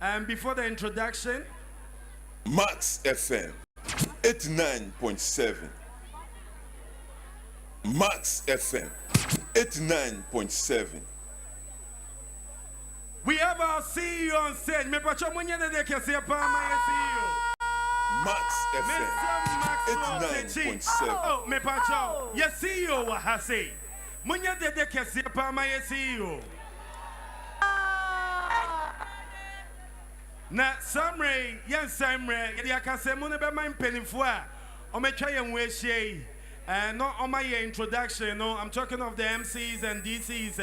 And before the introduction, Max FM 89.7. Max FM 89.7. We have our CEO on stage. Me pacho munya de ke se pa my CEO. Max FM 89.7. Oh, me pacho. Yes, CEO wa ha say. Munya de ke se pa my CEO. Na Samre, yan Samre, yedi akase mu ne be man penifo a o metwa yen we hye. No on my introduction, no, I'm talking of the MCs and DCs.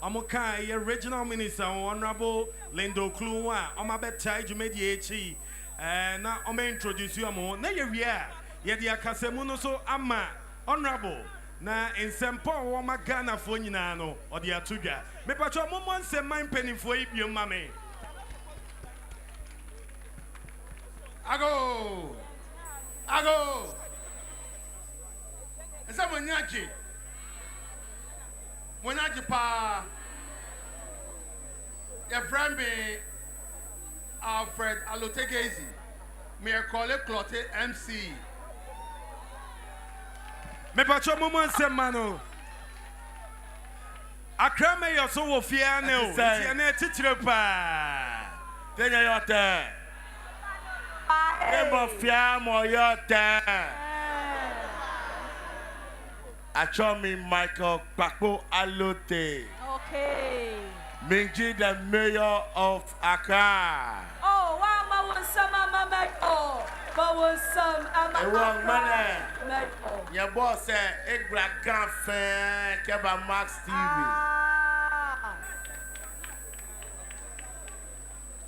Amokai, original minister, Honorable Ocloo, on my bedtime, you made the and now I'm introduce you more. Now you're here, yet the Akasemuno so ama, Honorable. Now in St. Paul, or my Ghana for Ninano, or the Atuga. Me patro moment say mine penny for you, mammy. I go. Is that Monyaji pa your friend me Alfred Alotegezi me call it Clotte MC me pacho moment se mano Accra me yo so wo fia ne o fia ne titire pa tenya yote Ebo fia mo yote Achomi Michael Pakpo Alote. Okay. Minji, the mayor of Accra. Oh, wow, my one some mama oh. My one some wrong money. Michael. Your boss said Egra Ganfen Keba Max TV.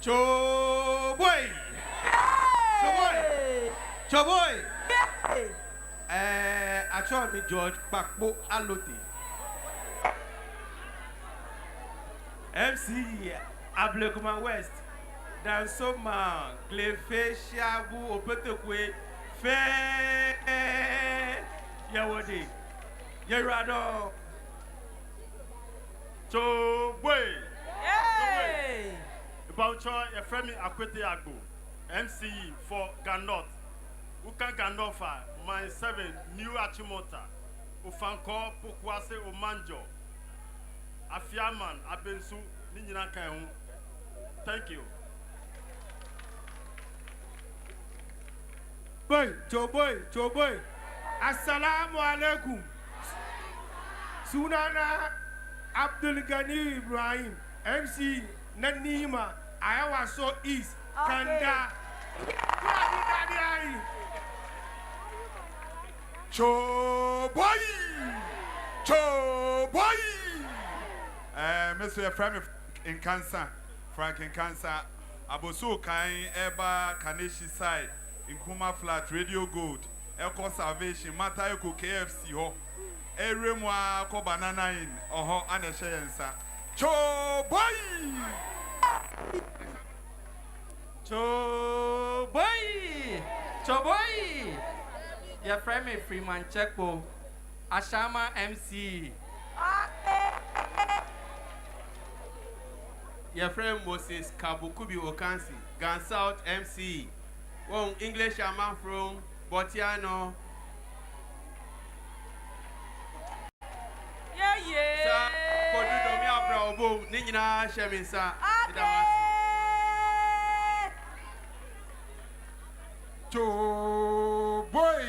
Choboy. I told me George Pakpo Alote. MC Ablekuma West. Dansoma Clefe Shabu Opetekwe Fe Yawodi Yerado Choboy. Hey! About your friend Akwete Agbo. MC for Ganot. Uka Ganofa, my 7 new Achimota, Ufanko, Pukwase, Omanjo, Afiaman, Abensu, Ninina Kaun. Thank you. Choboy. Assalamu alaikum. Sunana Abdul Ghani Ibrahim, MC Nanima, Ayawa So East, Kanda. Choboy. Mr. Frank in cancer, Aboso Kain, Eba, Kaneshi side, in Kuma Flat, Radio Gold, Elko Salvation, Matayoko KFC, ho, Eremwa, Ko Banana in, Oho, Aneshayansa. Choboy. Your friend me Freeman Checkpo. Ashama MC. Your friend Moses Kabukubi Okansi. Gan South MC. One English man from Botiano. Yeah. Sir, Kodu Domi Abra Obo. Nina Shemin sir. Choboy.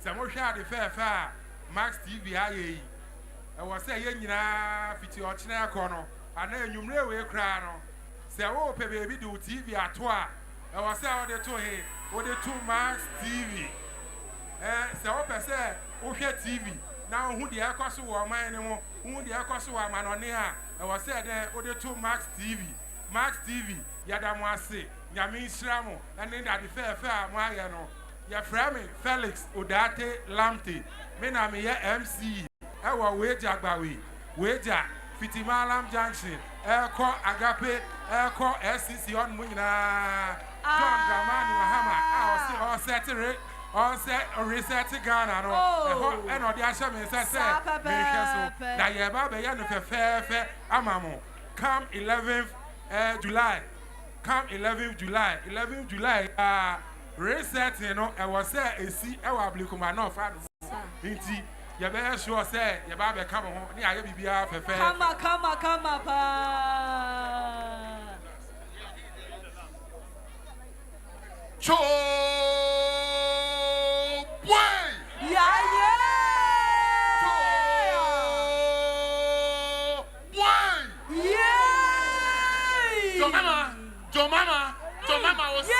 Samo hwa de fair Max TV aye. I was say yen nyina fiti ochina akono. Ana enwumre we kra no. Se wo pe baby do TV ato a. I was say o de to he, o de to Max TV. Se wo pe se wo hwe TV na hu de akoso wo man ne mo, hu de akoso wa manone a. I was say de o de to Max TV. Max TV, Yadamu ase, Yamin Shramo, and then at the fair Mariano, Yaframe, Felix, Udate, Lamte, Menami MC, Ewa Weja Bawi, Weja, Fitimalam Junction, Elko Agape, Elko SCC on Muna, John Dramani Mahama, I was all set On set reset Ghana no. And on the Ashaman says, na yeba be ya no fe amamo. Come 11th July. Come 11th July. 11th July reset you know I was say e si e wa Ablekuma no fa nti ye be sure say ye ba be come ho ni aye bibia fe Come pa. Cho boy. Yeah. Your mama was say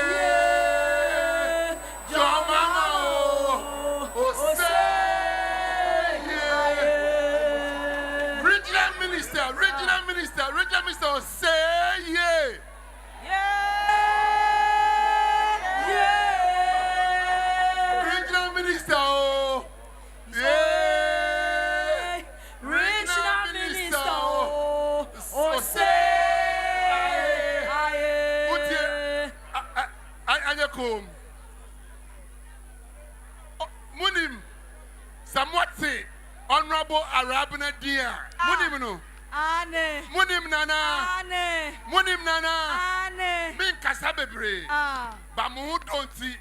yeah. Your mama. Oh say yeah. Regional minister say yeah. Regional minister oh. Yeah. Regional minister oh say Ayekom. Munim Samwati Honorable Arabina Dia. Munim no. Ane. Munim nana. Min kasa bebre. Ba mu donti.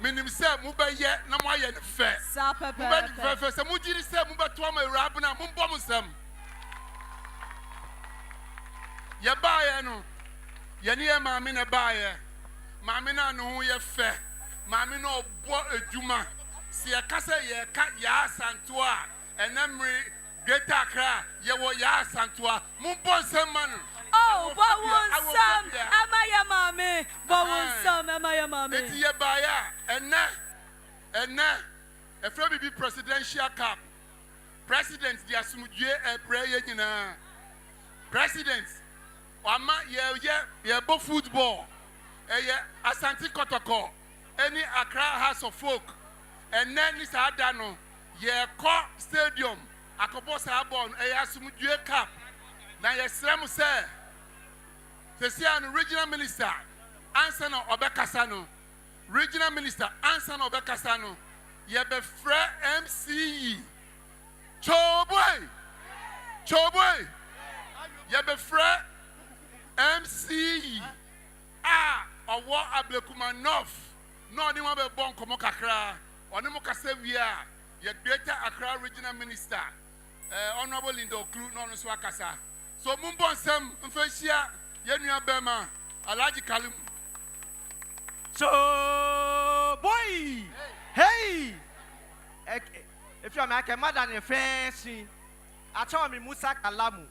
Minim se mu be ye na mo aye ne fe. Sa pepe. Mu be fe se mu jiri se mu be to am Arabina mu bom sem. Ye ba ye no. Ye ne ye maame na ba ye. Maame na no ye fe. Maame no obo adwuma. Si ye kasa ye ka ya santo a enamri Greater Accra, ye wo ya santua. Mumpon man. Oh, but one some, am I a mommy? But one some, am I a mommy? It's ye baya, and na, a friend be presidential cup. President, the Asumuje, a prayer, you know. President, Wama, ye bo football, Asante Kotoko, any Accra House of Folk, and then this Adano, ye call stadium. Akobo sabon asumdue cap na yesrem se regional minister answer no obekasa no regional minister answer no obekasa no ye be frɛ MCE choboy ye be frɛ MCE owo Ablekuma North no ni wan be bon komo kakra oni mo kasa wia ye Greater Accra regional minister Honorable Ocloo no so akasa. So mumbon sem mfehia ye nua bema Alhaji Kalim. So boy. Hey. If you are my mother and fancy, I told me Musa Kalamu,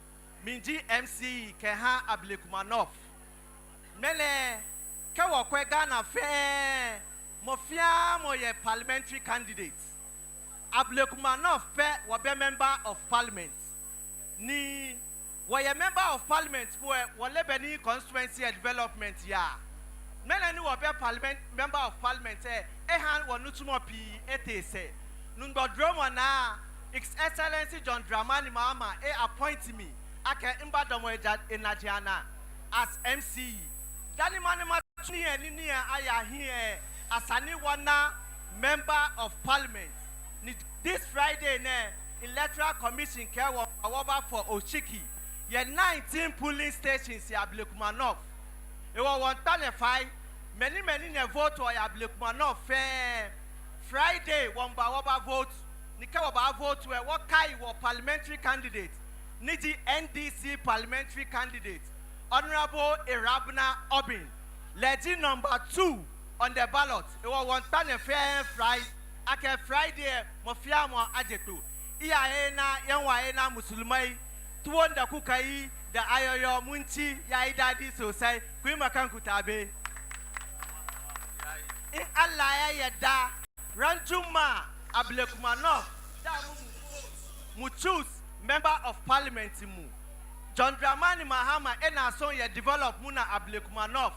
Minji MC Keha Ablekuma North. Mele Kawa Ghana fan Mofia moye parliamentary candidates. Ablekuma North were a member of parliament. Ni were a member of parliament were Lebeni constituency and development ya. Many were parliament member of parliament ehan were nutumo pi etese. Nundo drama na His Excellency John Dramani Mama appoint me ake imbadomo enajana as MC. Dani mani matuni ni aya here asani wana member of parliament. This Friday, Electoral Commission care for Oshiki. Ye 19 polling stations in Ablekuma North. It was 105. Many vote for Ablekuma North. Friday, one by vote. Nika vote where what kind of parliamentary candidate? Niji NDC parliamentary candidate. Honorable Irabna Obin. Legend number 2 on the ballot. It was 105 Friday. Ake Friday, mafia mo ajetu. Iya ena musulmai. Tuonda kukai da ayoyo munchi ya idadi sosai. Kuima kanku tabe. In Allah ya yada ranjuma Ablekuma North. Da mu choose member of parliament mu. John Dramani Mahama ena son ye develop muna Ablekuma North.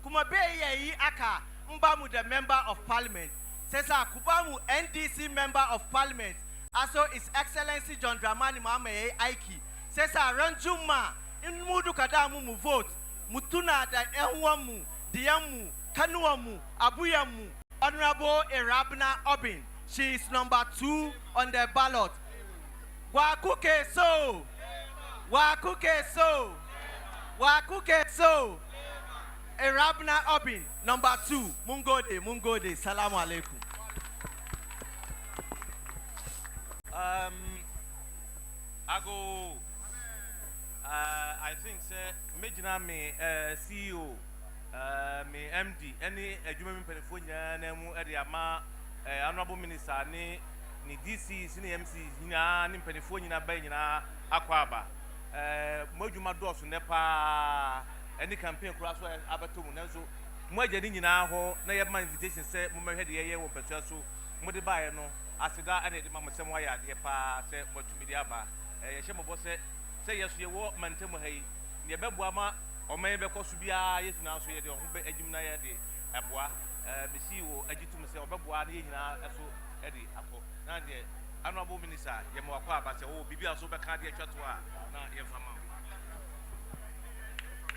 Kuma be ye aka mbamu the member of parliament. Sesa kubamu NDC member of parliament. Also His Excellency John Dramani Mahama ye aiki. Sesa ranjuma in mudu kadamu mu vote. Mutuna da enwamu, diamu, kanuamu, abuyamu. Honorable Irabna Obin. She is number 2 on the ballot. Wakuke so. Wakuke so. Wakuke so. Irabna Obin, number 2. Mungode. Salamu alaikum. I think Majina me CEO, me MD, any Jumami Penfonia, Nemu Ediama, Honorable Minister, ni DC, ni MC, ni Penfonia, Bayina, Aquaba, Mojuma Dos, Nepa, any campaign cross where Abatum, Nazo, Mojanina, ho, Nayama invitation said, Mumma Hedia, or Petrasu, Modibayano, Asida, and Mamma Samoya, the Pa, said, what to Mediaba, Shamo said. Say yes, you walk Mantemo Hay, near Bebuama, or maybe Cosubia, yes, now so you don't be a gymnaya de Abua, Missio, Agitum, Babua, so Eddie, Apple, Nadia, Honorable Minister, Yamoa, but oh, Bibia so back at Chatua, now your family.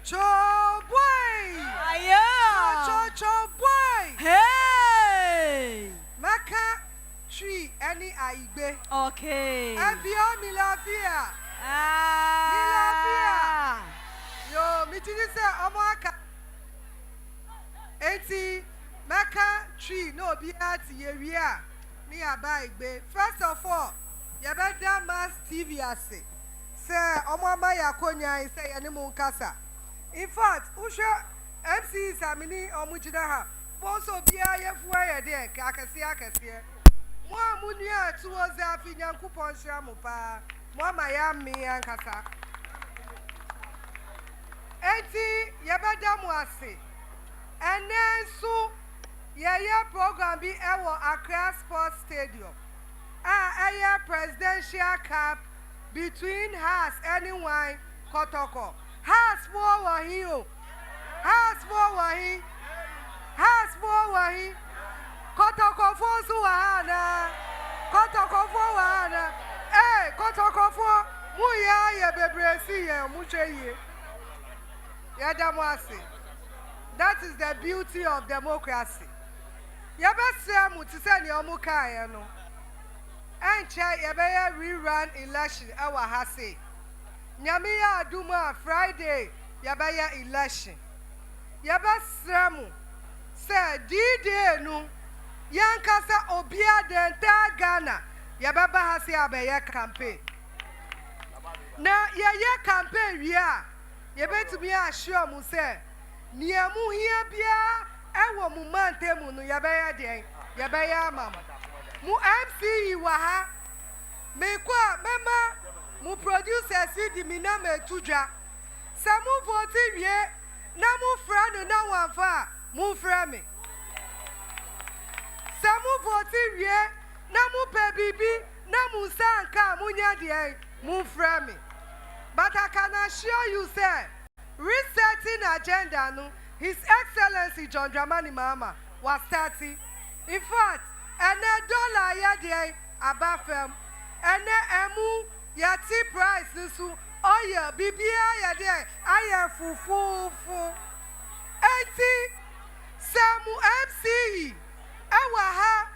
Cho boy! Aya! Cho boy! Hey! Maka tree any aibe. Okay. Abio milafia. Ah! Yo, mitini se omoaka. Enti Maka tree no be at yewia. Ni aba igbe. First of all, yabeda mass TV ase. Se omama yakonya se yanimu nkasa. In fact, usha MC Samini omujina ha. Boso bia yefuwa yede akasi. Mwa munia tuoza fi Nyankopon hira mo pa. Mama ya mi ankasa. Enti yebeda mu ase. Enensu ye program bi ewo Accra Sports Stadium. Eye presidential cup between Has anyone Kotoko. Has for wahi o. Has for wahi. Has for wahi. Kotoko for suwana. Kotoko for wana. Eh, Kotoko for muya ye bebresi ye muche ye. Yadamwasi. That is the beauty of democracy. Yabese mutiseni omuka ye no. Enche yebeye rerun election ewa hase. Nyamiya aduma Friday yabeye election. Yabese mu se D-Day nu yankasa obia denta Ghana yababa hase abeye campaign. Na yeye campaign wia yebetumi assure mu se niemu hia bia ewo mu mantemu nu yabeye den yabeye amam. Mu MC wa ha me kwa mema mu producers di mi na me tuja se mu vote wie na mu fra no na wanfa mu fra me se mu vote wie na mu pe bibi na mu sanka mu nya de mu fra me. But I can assure you say resetting agenda no His Excellency John Dramani Mahama was starting. In fact, ene dollar ya de abafem ene emu ya tea price nisu oye bibia ya de aye fufufu enti samu MC ewa ha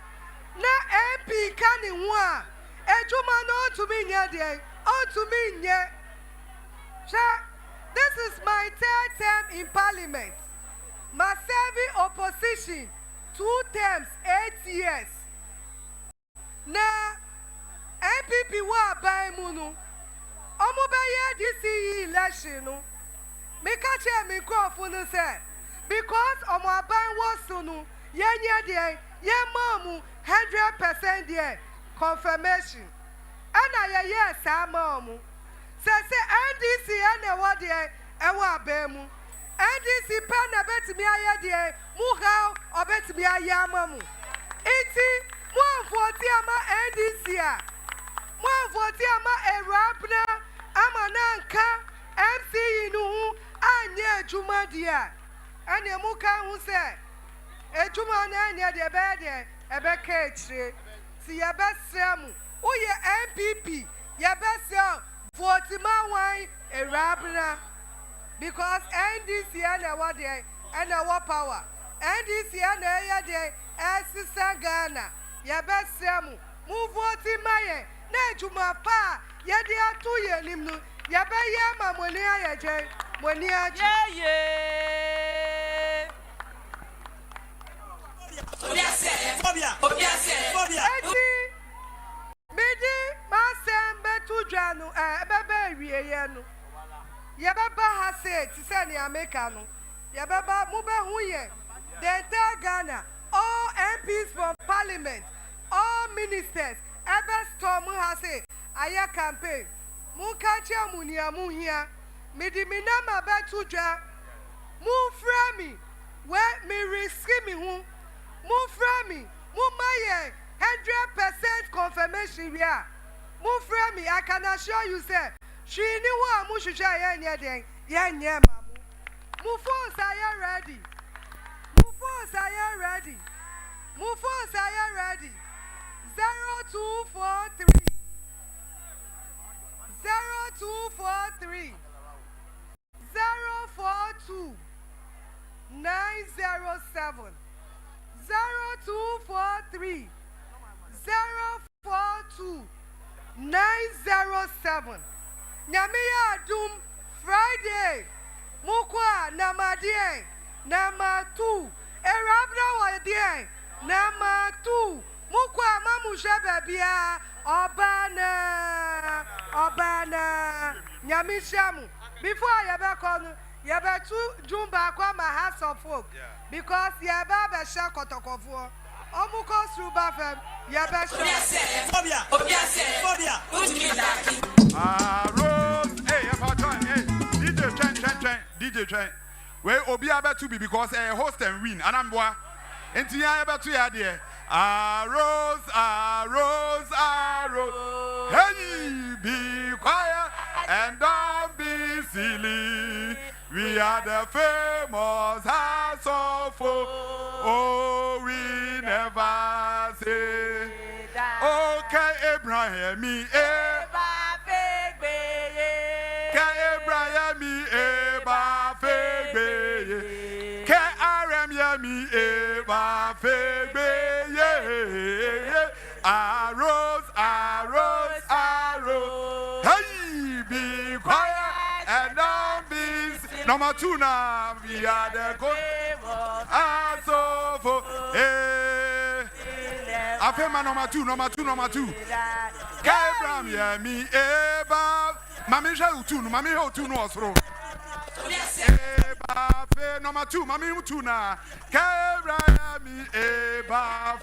na MP kani nwa ejuma no to me nye de o to me nye. This is my 3rd term in parliament. My serving opposition 2 terms 8 years. Na MPP wa by munu. Omo baye DCE election no. Me kache me crofunu say because omo aban wasunu yenye de ye mamu 100% there confirmation. Ana ye sa mamu. Say NDC ene wo de e wa abemu. NDC pen na betimi aye de mu ga obetimi aye amamu. Iti mu voti ama NDC a. Mu voti ama Erabna ama nanka MC no anya juma dia anya muka hu se ejuma na anya de be de ebe ka etire ti ye be sremu uye MPP ye be se vote ma wan erabna because NDC na what there and our power NDC na ye de esisa Ghana ye be sremu mu vote ma ye na ejuma pa ye de atu ye nim no ye be ye ma moni ayeje moni aji Midi masembe tujanu bebe wiye no ye baba ha say ti say ni America no ye baba mu be hu ye the entire Ghana all MPs from parliament all ministers ever storm ha say aya campaign mu ka che mu ni amu hia midi mi na ma be tujwa mu fra mi we mi risk mi hu mu fra mi mu maye 100% confirmation we are. Move from me, I can assure you, sir. She knew what Mushisha yen yen mamu. Move on, I am ready. Move on, I am ready. Move on, I am ready. 0243 0243 042 907 0243 042 907 Nyamiya Dum Friday Mukwa Namadie Nama 2 Erabna Wadie Nama 2 Mukwa Mamusha Babia Obana Nyamishamu before Yabakon Yabatu Jumba Kwa my house of folk because Yababa Shakotokofo Omuko Subafem Yabasha Phobia Rose, hey, DJ DJ Train. Well, Obi about to be because a host and win. And I'm boy. And Tia about to ya dear. Rose. Hey, be quiet and don't be silly. We are the famous house of folk. Oh, we never say. Okay, Abraham, me, Arrows. Hey, be quiet and don't be. Number 2 now, we are the good. I feel my number two. Kabram, yeah, me, Eba. Mammy, shall two, Mammy, how to know us. Eba, number 2, Mammy, Tuna. Kabram, me, Eba,